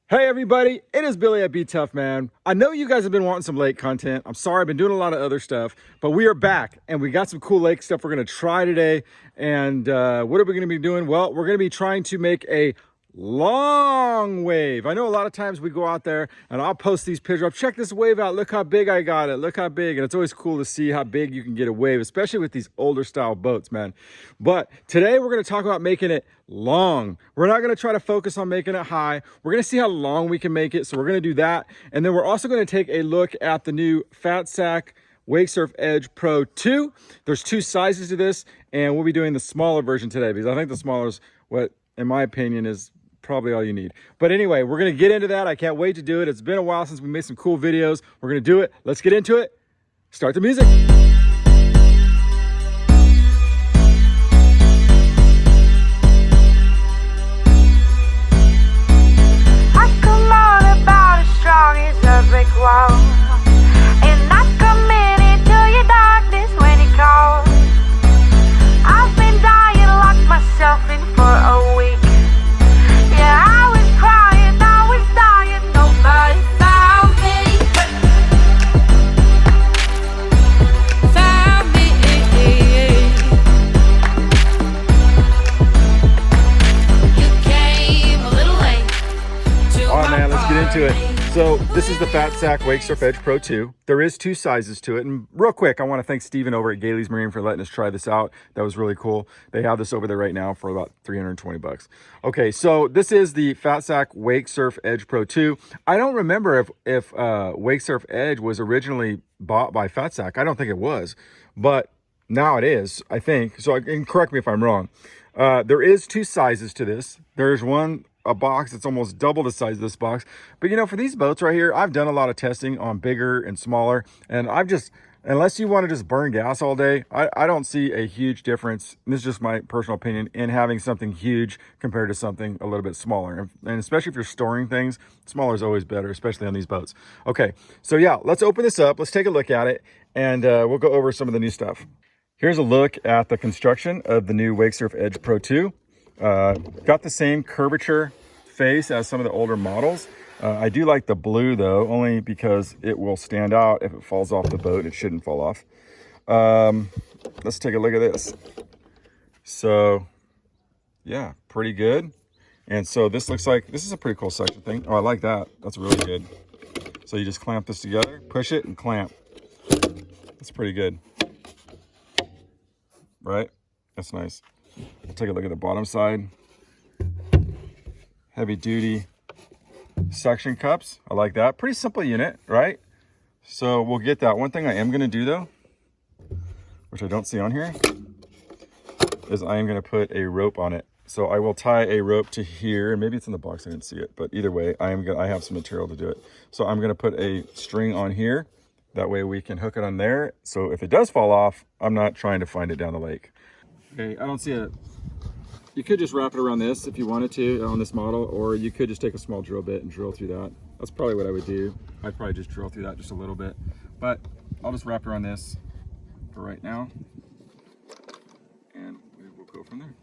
Hey everybody, it is Billy at BTUFF, man. I know you guys have been wanting some lake content. I'm sorry, I've been doing a lot of other stuff, but we are back and we got some cool lake stuff we're gonna try today. And what are we gonna be doing? Well, we're gonna be trying to make a long wave. I know a lot of times we go out there and I'll post these pictures up. Check this wave out. Look how big I got it. Look how big. And it's always cool to see how big you can get a wave, especially with these older style boats, man. But today we're going to talk about making it long. We're not going to try to focus on making it high. We're going to see how long we can make it. So we're going to do that. And then we're also going to take a look at the new FatSac WakeSurf Edge Pro 2. There's two sizes to this, and we'll be doing the smaller version today because I think the smaller is what, in my opinion, is probably all you need. But anyway, we're going to get into that. I can't wait to do it. It's been a while since we made some cool videos. We're going to do it. Let's get into it. Start the music. I come on about as strong as a brick wall, and I come into your darkness when you call. I've been dying, locked myself in for a week. Yeah, I was crying, I was dying, nobody found me. Found me. You came a little late. All right, man, let's get into it. So this is the FatSac WakeSurf Edge Pro 2. There is two sizes to it. And real quick, I want to thank Steven over at Gailey's Marine for letting us try this out. That was really cool. They have this over there right now for about 320 bucks. Okay, so this is the FatSac WakeSurf Edge Pro 2. I don't remember if WakeSurf Edge was originally bought by FatSac. I don't think it was, but now it is, I think. So and correct me if I'm wrong. There is two sizes to this. There's a box that's almost double the size of this box. But you know, for these boats right here, I've done a lot of testing on bigger and smaller, and unless you want to just burn gas all day, I don't see a huge difference. This is just my personal opinion in having something huge compared to something a little bit smaller. And especially if you're storing things, smaller is always better, especially on these boats. Okay, so yeah, let's open this up. Let's take a look at it, and we'll go over some of the new stuff. Here's a look at the construction of the new WakeSurf Edge Pro 2. Got the same curvature face as some of the older models. I do like the blue though, only because it will stand out if it falls off the boat. It shouldn't fall off. Let's take a look at this. So yeah, pretty good. And so this looks like, this is a pretty cool section thing. Oh, I like that. That's really good. So you just clamp this together, push it and clamp. That's pretty good. Right? That's nice. Take a look at the bottom side. Heavy duty suction cups. I like that. Pretty simple unit, right? So we'll get that. One thing I am going to do though, which I don't see on here, is I am going to put a rope on it. So I will tie a rope to here, and maybe it's in the box, I didn't see it, but either way, I have some material to do it. So I'm going to put a string on here. That way we can hook it on there. So if it does fall off, I'm not trying to find it down the lake. Okay, I don't see it. You could just wrap it around this if you wanted to on this model, or you could just take a small drill bit and drill through that. That's probably what I would do. I'd probably just drill through that just a little bit, but I'll just wrap it around this for right now, and we'll go from there.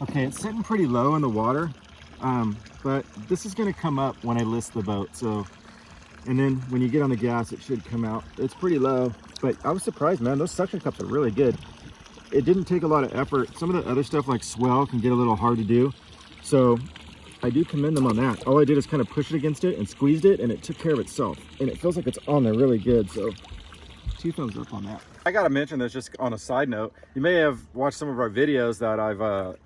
Okay, it's sitting pretty low in the water, but this is going to come up when I list the boat. So, and then when you get on the gas, it should come out. It's pretty low. But I was surprised, man. Those suction cups are really good. It didn't take a lot of effort. Some of the other stuff like swell can get a little hard to do. So I do commend them on that. All I did is kind of push it against it and squeezed it, and it took care of itself. And it feels like it's on there really good. So 2 thumbs up on that. I got to mention this just on a side note. You may have watched some of our videos that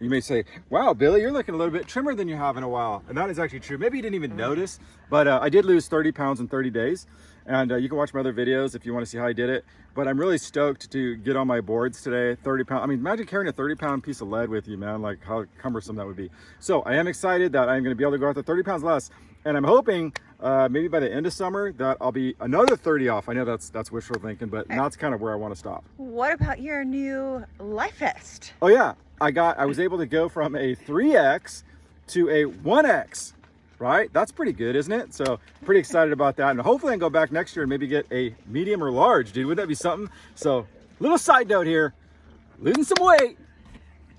you may say, wow, Billy, you're looking a little bit trimmer than you have in a while. And that is actually true. Maybe you didn't even notice, but I did lose 30 pounds in 30 days. And you can watch my other videos if you want to see how I did it. But I'm really stoked to get on my boards today. 30 pound. I mean, imagine carrying a 30-pound piece of lead with you, man. Like how cumbersome that would be. So I am excited that I'm going to be able to go out to 30 pounds less. And I'm hoping maybe by the end of summer that I'll be another 30 off. I know that's wishful thinking, but that's kind of where I want to stop. What about your new life vest? Oh yeah, I was able to go from a 3X to a 1X. Right? That's pretty good, isn't it? So pretty excited about that. And hopefully I can go back next year and maybe get a medium or large, dude. Wouldn't that be something? So little side note here, losing some weight.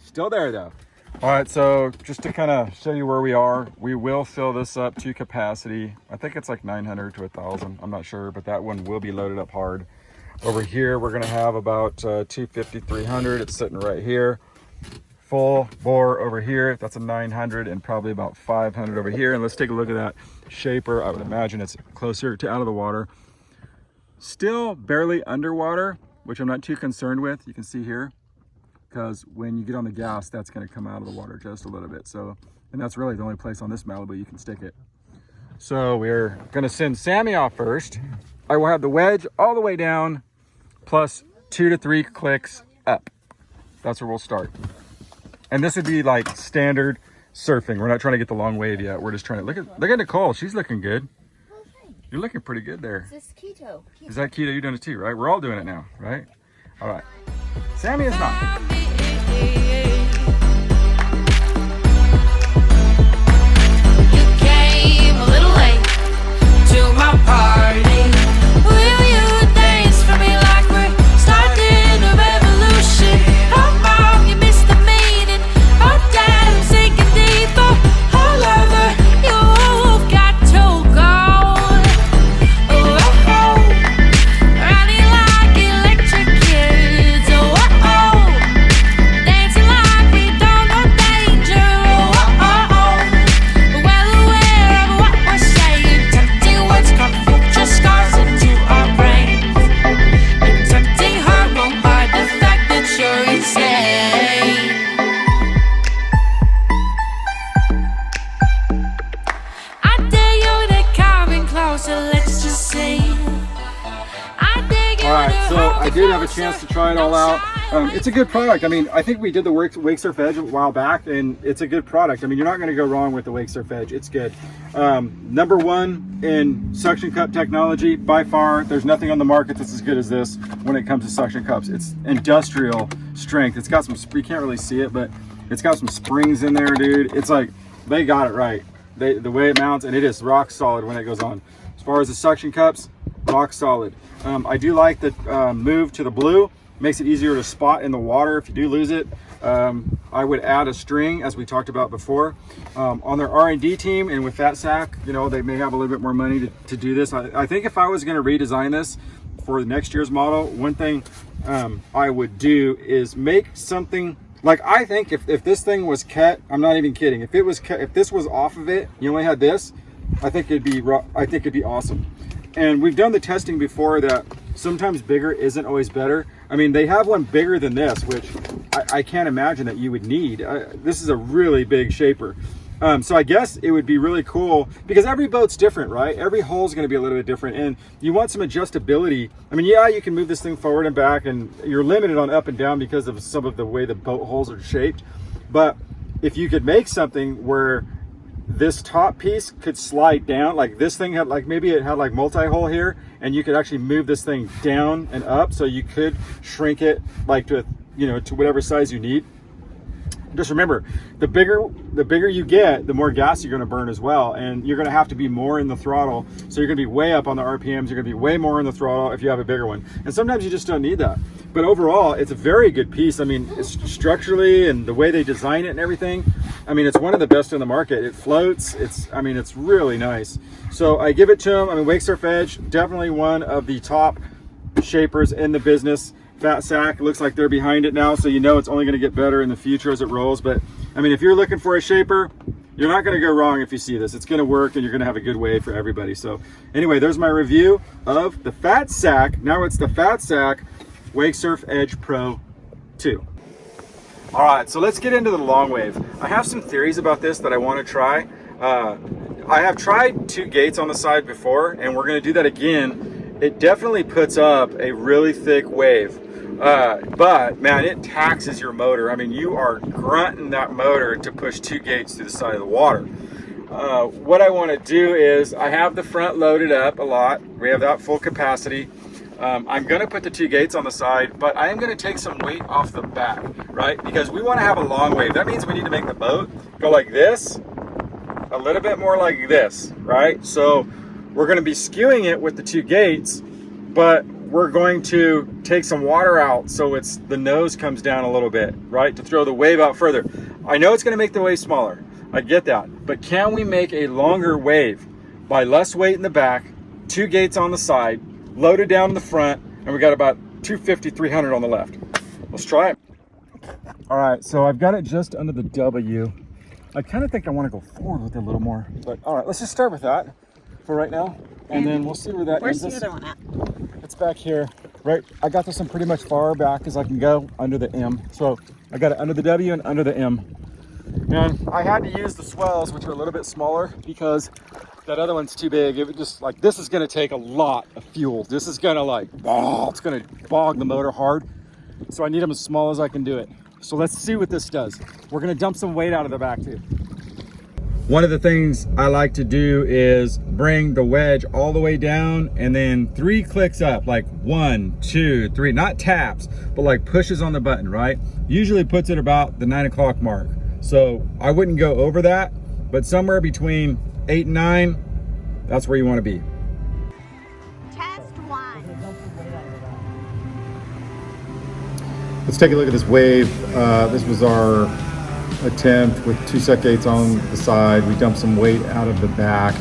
Still there though. All right, so just to kind of show you where we are, we will fill this up to capacity. I think it's like 900 to 1,000. I'm not sure, but that one will be loaded up hard. Over here, we're gonna have about 250, 300. It's sitting right here. Full bore over here, that's a 900, and probably about 500 over here. And let's take a look at that shaper. I would imagine it's closer to out of the water. Still barely underwater, which I'm not too concerned with. You can see here, because when you get on the gas, that's going to come out of the water just a little bit. So, and that's really the only place on this Malibu you can stick it. So we're going to send Sammy off first. I will have the wedge all the way down, plus 2 to 3 clicks up. That's where we'll start. And this would be like standard surfing. We're not trying to get the long wave yet. We're just trying to look at Nicole. She's looking good. You're looking pretty good there. This is keto. Is that keto? You're doing it too, right? We're all doing it now, right? All right. Sammy is not. You came a little late to my party. Will you dance for me like we're starting a revolution? Oh, mom, you missed the meaning. Oh, dad, I'm sinking deeper. Oh, lover, you've got to go. Oh, oh, oh. Running like electric kids. Oh, oh, oh. Dancing like we don't know danger. Oh, oh, oh. Well aware of what we're saying. Tempting words come future scars into our brains. And tempting hormone by the fact that you're insane. I dare you to come in closer, let's just see. I dare you All right, to so hold I me did have a closer. chance to try it all out. It's a good product. I mean, I think we did the WakeSurf Edge a while back, and it's a good product. I mean, you're not going to go wrong with the WakeSurf Edge. It's good. Number one in suction cup technology, by far. There's nothing on the market that's as good as this when it comes to suction cups. It's industrial strength. It's got some, you can't really see it, but it's got some springs in there, dude. It's like, they got it right. The way it mounts, and it is rock solid when it goes on. As far as the suction cups, rock solid. I do like the move to the blue. Makes it easier to spot in the water if you do lose it. I would add a string, as we talked about before. On their R&D team and with FatSac, you know, they may have a little bit more money to do this. I think if I was going to redesign this for the next year's model, one thing I would do is make something like, I think if this thing was cut, I'm not even kidding. If it was cut, if this was off of it, you only had this, I think it'd be awesome. And we've done the testing before that sometimes bigger isn't always better. I mean, they have one bigger than this, which I can't imagine that you would need. This is a really big shaper. So I guess it would be really cool because every boat's different, right? Every hole is going to be a little bit different, and you want some adjustability. I mean, yeah, you can move this thing forward and back, and you're limited on up and down because of some of the way the boat holes are shaped. But if you could make something where this top piece could slide down, like this thing had, like maybe it had like multi-hole here, and you could actually move this thing down and up, so you could shrink it like to, you know, to whatever size you need. Just remember, the bigger you get, the more gas you're going to burn as well, and you're going to have to be more in the throttle. So you're going to be way up on the RPMs. You're going to be way more in the throttle if you have a bigger one. And sometimes you just don't need that. But overall, it's a very good piece. I mean, it's structurally and the way they design it and everything. I mean, it's one of the best in the market. It floats. I mean, it's really nice. So I give it to them. I mean, WakeSurf Edge, definitely one of the top shapers in the business. FatSac looks like they're behind it now, so you know it's only going to get better in the future as it rolls. But I mean, if you're looking for a shaper, you're not going to go wrong if you see this. It's going to work, and you're going to have a good wave for everybody. So anyway, there's my review of the FatSac. Now it's the FatSac WakeSurf Edge Pro 2. All right, so let's get into the long wave. I have some theories about this that I want to try. I have tried 2 gates on the side before, and we're going to do that again. It definitely puts up a really thick wave. But man, it taxes your motor. I mean, you are grunting that motor to push 2 gates through the side of the water. What I want to do is, I have the front loaded up a lot. We have that full capacity. I'm going to put the 2 gates on the side, but I am going to take some weight off the back, right? Because we want to have a long wave. That means we need to make the boat go like this, a little bit more like this, right? So we're going to be skewing it with the 2 gates, but we're going to take some water out so the nose comes down a little bit, right? To throw the wave out further. I know it's gonna make the wave smaller. I get that. But can we make a longer wave by less weight in the back, 2 gates on the side, loaded down in the front, and we got about 250, 300 on the left. Let's try it. All right, so I've got it just under the W. I kind of think I want to go forward with it a little more, but all right, let's just start with that for right now, and then we'll see where that Where's ends the us. other one at? It's back here, right? I got this one pretty much far back as I can go under the M. So I got it under the W and under the M. And I had to use the swells, which are a little bit smaller because that other one's too big. It would just like, this is gonna take a lot of fuel. This is gonna like, oh, it's gonna bog the motor hard. So I need them as small as I can do it. So let's see what this does. We're gonna dump some weight out of the back too. One of the things I like to do is bring the wedge all the way down and then 3 clicks up, like 1, 2, 3, not taps, but like pushes on the button, right? Usually puts it about the 9 o'clock mark. So I wouldn't go over that, but somewhere between 8 and 9, that's where you want to be. Test 1. Let's take a look at this wave. This was our attempt with 2 set gates on the side. We dumped some weight out of the back,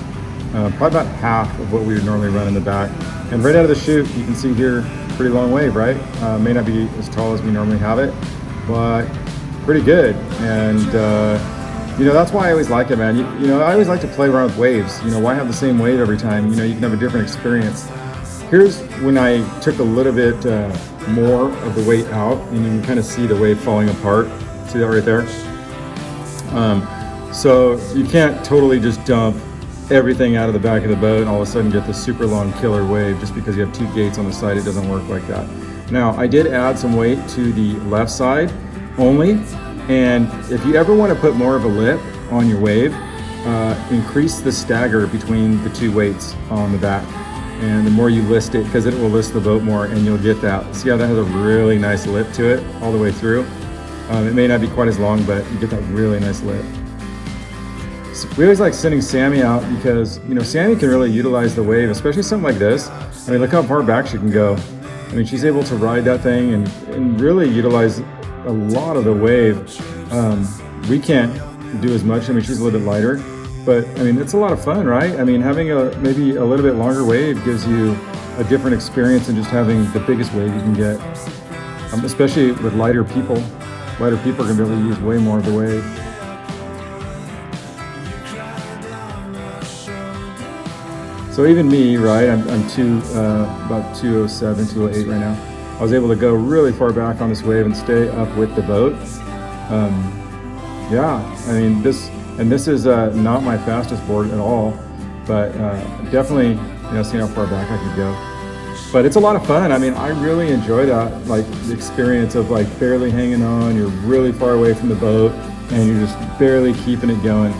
probably about half of what we would normally run in the back. And right out of the chute, you can see here, pretty long wave, right? May not be as tall as we normally have it, but pretty good. And you know, that's why I always like it, man. You know, I always like to play around with waves. You know, why have the same wave every time? You know, you can have a different experience. Here's when I took a little bit more of the weight out, and you can kind of see the wave falling apart. See that right there? So you can't totally just dump everything out of the back of the boat and all of a sudden get this super long killer wave just because you have 2 gates on the side. It doesn't work like that. Now, I did add some weight to the left side only, and if you ever want to put more of a lip on your wave, increase the stagger between the 2 weights on the back. And the more you list it, because it will list the boat more, and you'll get that. See how that has a really nice lip to it all the way through? It may not be quite as long, but you get that really nice lip. So we always like sending Sammy out because, you know, Sammy can really utilize the wave, especially something like this. I mean, look how far back she can go. I mean, she's able to ride that thing and really utilize a lot of the wave. We can't do as much. I mean, she's a little bit lighter, but I mean, it's a lot of fun, right? I mean, having maybe a little bit longer wave gives you a different experience than just having the biggest wave you can get, especially with lighter people. Lighter people are going to be able to use way more of the wave. So even me, right, I'm about 207, 208 right now. I was able to go really far back on this wave and stay up with the boat. Yeah, I mean, this is not my fastest board at all, but definitely, you know, seeing how far back I could go. But it's a lot of fun. I mean, I really enjoy that, like the experience of like barely hanging on. You're really far away from the boat and you're just barely keeping it going.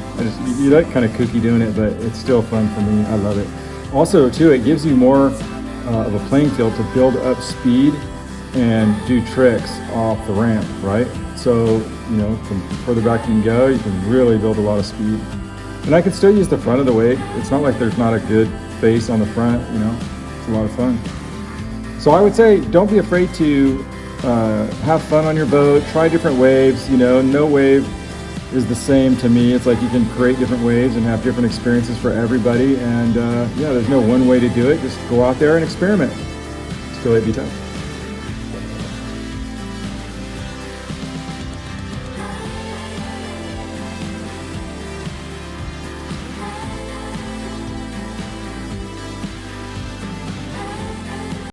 You like kind of kooky doing it, but it's still fun for me. I love it. Also too, it gives you more of a playing field to build up speed and do tricks off the ramp, right? So, you know, from further back you can go, you can really build a lot of speed. And I can still use the front of the wake. It's not like there's not a good face on the front, you know, it's a lot of fun. So I would say, don't be afraid to have fun on your boat, try different waves, you know, no wave is the same to me. It's like you can create different waves and have different experiences for everybody. And yeah, there's no one way to do it. Just go out there and experiment. Still BTUFF.